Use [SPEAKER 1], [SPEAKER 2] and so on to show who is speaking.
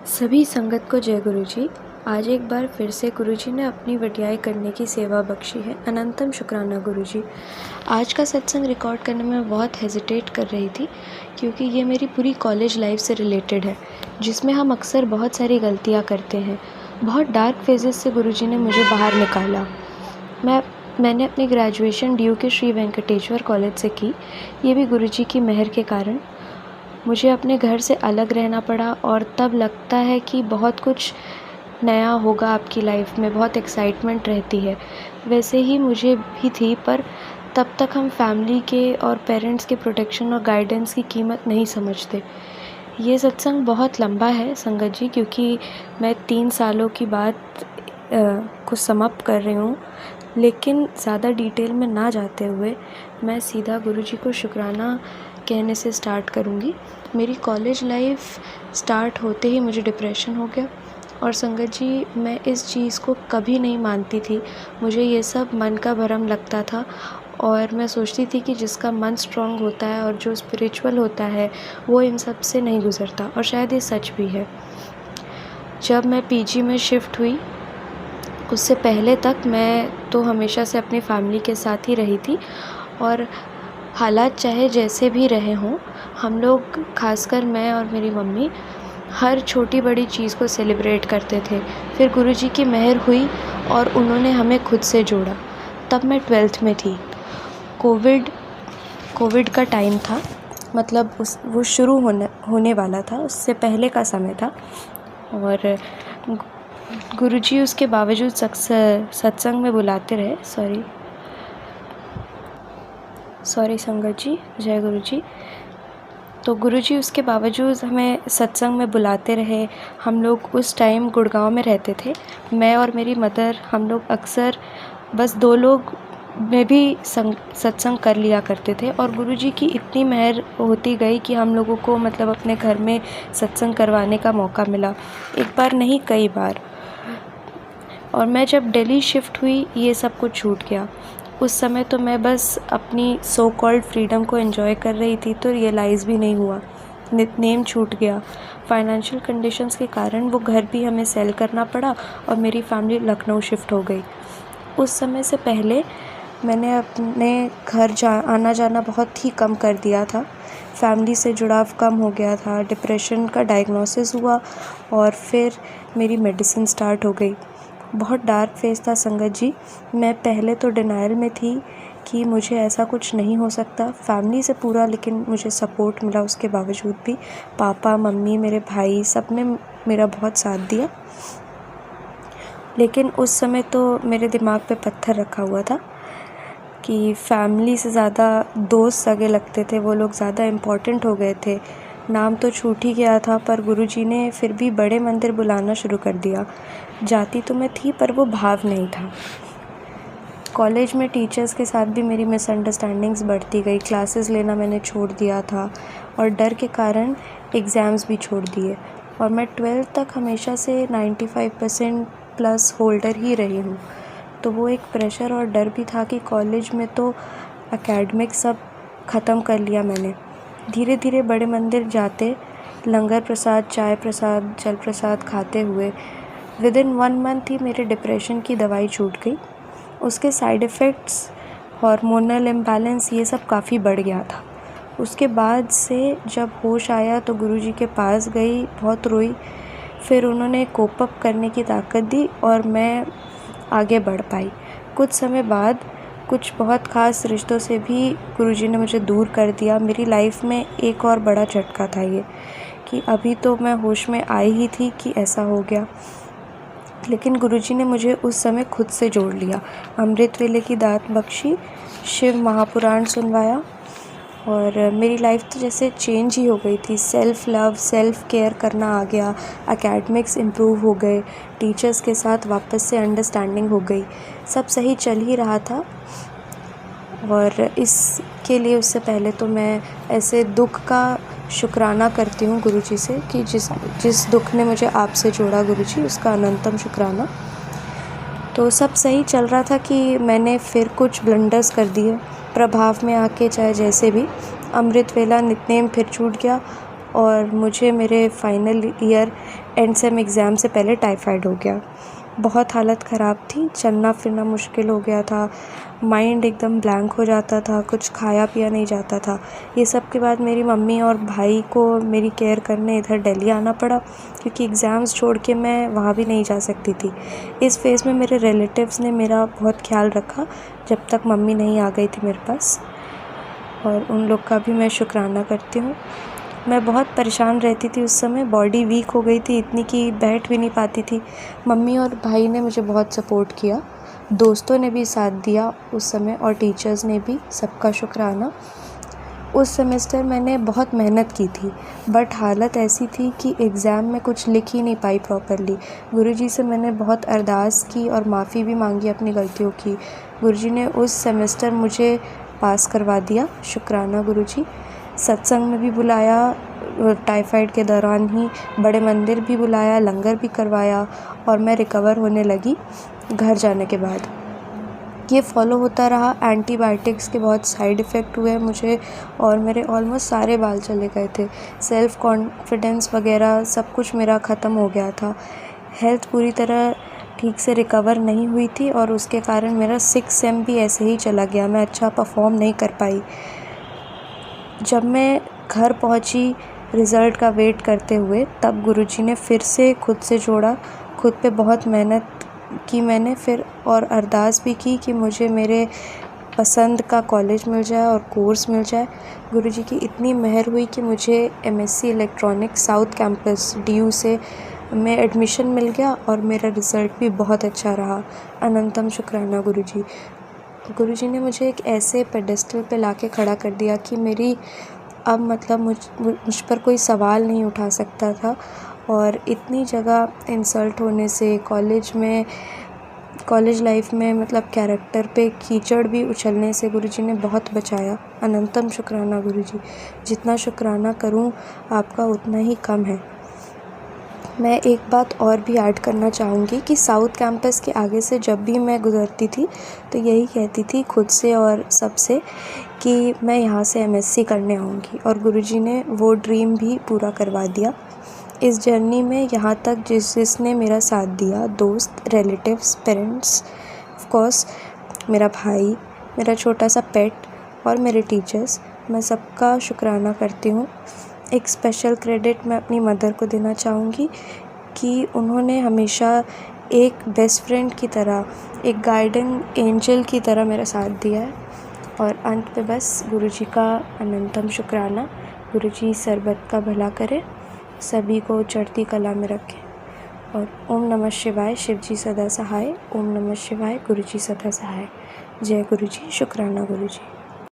[SPEAKER 1] सभी संगत को जय गुरु जी। आज एक बार फिर से गुरु जी ने अपनी वड्याई करने की सेवा बख्शी है। अनंतम शुक्राना गुरु जी। आज का सत्संग रिकॉर्ड करने में मैं बहुत हेजिटेट कर रही थी क्योंकि ये मेरी पूरी कॉलेज लाइफ से रिलेटेड है, जिसमें हम अक्सर बहुत सारी गलतियाँ करते हैं। बहुत डार्क फेजेस से गुरु जी ने मुझे बाहर निकाला। मैंने अपनी ग्रेजुएशन डी के श्री वेंकटेश्वर कॉलेज से की, ये भी गुरु जी की मेहर के कारण। मुझे अपने घर से अलग रहना पड़ा और तब लगता है कि बहुत कुछ नया होगा आपकी लाइफ में, बहुत एक्साइटमेंट रहती है। वैसे ही मुझे भी थी, पर तब तक हम फैमिली के और पेरेंट्स के प्रोटेक्शन और गाइडेंस की कीमत नहीं समझते। ये सत्संग बहुत लंबा है संगत जी, क्योंकि मैं 3 सालों की बात को समाप्त कर रही हूँ, लेकिन ज़्यादा डिटेल में ना जाते हुए मैं सीधा गुरु जी को शुक्राना कहने से स्टार्ट करूँगी। मेरी कॉलेज लाइफ स्टार्ट होते ही मुझे डिप्रेशन हो गया और संगत जी, मैं इस चीज़ को कभी नहीं मानती थी। मुझे ये सब मन का भ्रम लगता था और मैं सोचती थी कि जिसका मन स्ट्रॉन्ग होता है और जो स्पिरिचुअल होता है वो इन सब से नहीं गुज़रता, और शायद ये सच भी है। जब मैं पीजी में शिफ्ट हुई, उससे पहले तक मैं तो हमेशा से अपनी फैमिली के साथ ही रही थी, और हालात चाहे जैसे भी रहे हों, हम लोग, खासकर मैं और मेरी मम्मी, हर छोटी बड़ी चीज़ को सेलिब्रेट करते थे। फिर गुरुजी की मेहर हुई और उन्होंने हमें खुद से जोड़ा। तब मैं 12th में थी। कोविड का टाइम था, मतलब वो शुरू होने वाला था, उससे पहले का समय था। और गुरुजी उसके बावजूद सत्संग में बुलाते रहे। सॉरी संगत जी, जय गुरु जी। तो गुरु जी उसके बावजूद हमें सत्संग में बुलाते रहे। हम लोग उस टाइम गुड़गांव में रहते थे, मैं और मेरी मदर। हम लोग अक्सर बस 2 लोग में भी सत्संग कर लिया करते थे, और गुरु जी की इतनी मेहर होती गई कि हम लोगों को मतलब अपने घर में सत्संग करवाने का मौका मिला। एक बार नहीं, कई बार। और मैं जब दिल्ली शिफ्ट हुई, ये सब कुछ छूट गया। उस समय तो मैं बस अपनी सो कॉल्ड फ्रीडम को एंजॉय कर रही थी, तो रियलाइज़ भी नहीं हुआ। नितनेम छूट गया। फाइनेंशियल कंडीशंस के कारण वो घर भी हमें सेल करना पड़ा और मेरी फैमिली लखनऊ शिफ्ट हो गई। उस समय से पहले मैंने अपने घर आना जाना बहुत ही कम कर दिया था। फैमिली से जुड़ाव कम हो गया था। डिप्रेशन का डायग्नोसिस हुआ और फिर मेरी मेडिसिन स्टार्ट हो गई। बहुत डार्क फेज़ था संगत जी। मैं पहले तो डिनायल में थी कि मुझे ऐसा कुछ नहीं हो सकता, फैमिली से पूरा, लेकिन मुझे सपोर्ट मिला उसके बावजूद भी। पापा, मम्मी, मेरे भाई, सब ने मेरा बहुत साथ दिया। लेकिन उस समय तो मेरे दिमाग पे पत्थर रखा हुआ था कि फैमिली से ज़्यादा दोस्त सगे लगते थे, वो लोग ज़्यादा इम्पोर्टेंट हो गए थे। नाम तो छूट ही गया था, पर गुरुजी ने फिर भी बड़े मंदिर बुलाना शुरू कर दिया। जाती तो मैं थी, पर वो भाव नहीं था। कॉलेज में टीचर्स के साथ भी मेरी मिसअंडरस्टैंडिंग्स बढ़ती गई। क्लासेस लेना मैंने छोड़ दिया था और डर के कारण एग्ज़ाम्स भी छोड़ दिए। और मैं 12th तक हमेशा से 95% प्लस होल्डर ही रही हूँ। तो वो एक प्रेशर और डर भी था कि कॉलेज में तो एकेडमिक सब ख़त्म कर लिया मैंने। धीरे धीरे बड़े मंदिर जाते, लंगर प्रसाद, चाय प्रसाद, जल प्रसाद खाते हुए विदिन 1 मंथ ही मेरे डिप्रेशन की दवाई छूट गई। उसके साइड इफ़ेक्ट्स, हार्मोनल इम्बैलेंस, ये सब काफ़ी बढ़ गया था। उसके बाद से जब होश आया तो गुरुजी के पास गई, बहुत रोई। फिर उन्होंने कोप अप करने की ताकत दी और मैं आगे बढ़ पाई। कुछ समय बाद कुछ बहुत ख़ास रिश्तों से भी गुरुजी ने मुझे दूर कर दिया। मेरी लाइफ में एक और बड़ा झटका था ये, कि अभी तो मैं होश में आई ही थी कि ऐसा हो गया, लेकिन गुरुजी ने मुझे उस समय खुद से जोड़ लिया। अमृत वेले की दात बख्शी, शिव महापुराण सुनवाया और मेरी लाइफ तो जैसे चेंज ही हो गई थी। सेल्फ़ लव, सेल्फ़ केयर करना आ गया। एकेडमिक्स इम्प्रूव हो गए। टीचर्स के साथ वापस से अंडरस्टैंडिंग हो गई। सब सही चल ही रहा था। और इसके लिए उससे पहले तो मैं ऐसे दुख का शुक्राना करती हूँ गुरुजी से कि जिस दुख ने मुझे आपसे जोड़ा गुरुजी, उसका अनंतम शुक्राना। तो सब सही चल रहा था कि मैंने फिर कुछ ब्लंडर्स कर दिए प्रभाव में आके, चाहे जैसे भी। अमृत वेला नितनेम फिर छूट गया और मुझे मेरे final year and same exam से पहले टाइफाइड हो गया। बहुत हालत ख़राब थी, चलना फिरना मुश्किल हो गया था, माइंड एकदम ब्लैंक हो जाता था, कुछ खाया पिया नहीं जाता था। ये सब के बाद मेरी मम्मी और भाई को मेरी केयर करने इधर दिल्ली आना पड़ा, क्योंकि एग्ज़ाम्स छोड़ के मैं वहाँ भी नहीं जा सकती थी। इस फ़ेज़ में मेरे रिलेटिव्स ने मेरा बहुत ख्याल रखा जब तक मम्मी नहीं आ गई थी मेरे पास, और उन लोग का भी मैं शुक्राना करती हूँ। मैं बहुत परेशान रहती थी उस समय, बॉडी वीक हो गई थी इतनी कि बैठ भी नहीं पाती थी। मम्मी और भाई ने मुझे बहुत सपोर्ट किया, दोस्तों ने भी साथ दिया उस समय, और टीचर्स ने भी, सबका शुक्राना। उस सेमेस्टर मैंने बहुत मेहनत की थी, बट हालत ऐसी थी कि एग्ज़ाम में कुछ लिख ही नहीं पाई प्रॉपरली। गुरुजी से मैंने बहुत अरदास की और माफ़ी भी मांगी अपनी गलतियों की। गुरुजी ने उस सेमेस्टर मुझे पास करवा दिया, शुक्राना गुरुजी। सत्संग में भी बुलाया, टाइफाइड के दौरान ही बड़े मंदिर भी बुलाया, लंगर भी करवाया, और मैं रिकवर होने लगी घर जाने के बाद। ये फॉलो होता रहा। एंटीबायोटिक्स के बहुत साइड इफ़ेक्ट हुए मुझे, और मेरे ऑलमोस्ट सारे बाल चले गए थे। सेल्फ़ कॉन्फिडेंस वगैरह सब कुछ मेरा ख़त्म हो गया था। हेल्थ पूरी तरह ठीक से रिकवर नहीं हुई थी, और उसके कारण मेरा 6th सेम भी ऐसे ही चला गया। मैं अच्छा परफॉर्म नहीं कर पाई। जब मैं घर पहुंची रिज़ल्ट का वेट करते हुए, तब गुरुजी ने फिर से खुद से जोड़ा। खुद पे बहुत मेहनत की मैंने फिर, और अरदास भी की कि मुझे मेरे पसंद का कॉलेज मिल जाए और कोर्स मिल जाए। गुरुजी की इतनी मेहर हुई कि मुझे MSc electronics south campus DU से में एडमिशन मिल गया, और मेरा रिज़ल्ट भी बहुत अच्छा रहा। अनंतम शुक्राना गुरुजी। गुरुजी ने मुझे एक ऐसे पेडेस्टल पे लाके खड़ा कर दिया कि मेरी अब मतलब मुझ पर कोई सवाल नहीं उठा सकता था। और इतनी जगह इंसल्ट होने से, कॉलेज लाइफ में मतलब कैरेक्टर पे कीचड़ भी उछलने से गुरुजी ने बहुत बचाया। अनंतम शुक्राना गुरुजी। जितना शुक्राना करूं आपका उतना ही कम है। मैं एक बात और भी ऐड करना चाहूँगी कि साउथ कैंपस के आगे से जब भी मैं गुज़रती थी, तो यही कहती थी खुद से और सबसे कि मैं यहाँ से MSc करने आऊँगी, और गुरुजी ने वो ड्रीम भी पूरा करवा दिया। इस जर्नी में यहाँ तक जिसने मेरा साथ दिया, दोस्त, रिलेटिव्स, पेरेंट्स, ऑफ कोर्स मेरा भाई, मेरा छोटा सा पेट, और मेरे टीचर्स, मैं सबका शुक्राना करती हूँ। एक स्पेशल क्रेडिट मैं अपनी मदर को देना चाहूँगी कि उन्होंने हमेशा एक बेस्ट फ्रेंड की तरह, एक गाइडिंग एंजल की तरह मेरा साथ दिया है। और अंत पे बस गुरुजी का अनंतम शुक्राना। गुरुजी सर्बत का भला करे, सभी को चढ़ती कला में रखें। और ओम नमः शिवाय, शिवजी सदा सहाय। ओम नमः शिवाय, गुरुजी सदा सहाय। जय गुरुजी, शुक्राना गुरुजी।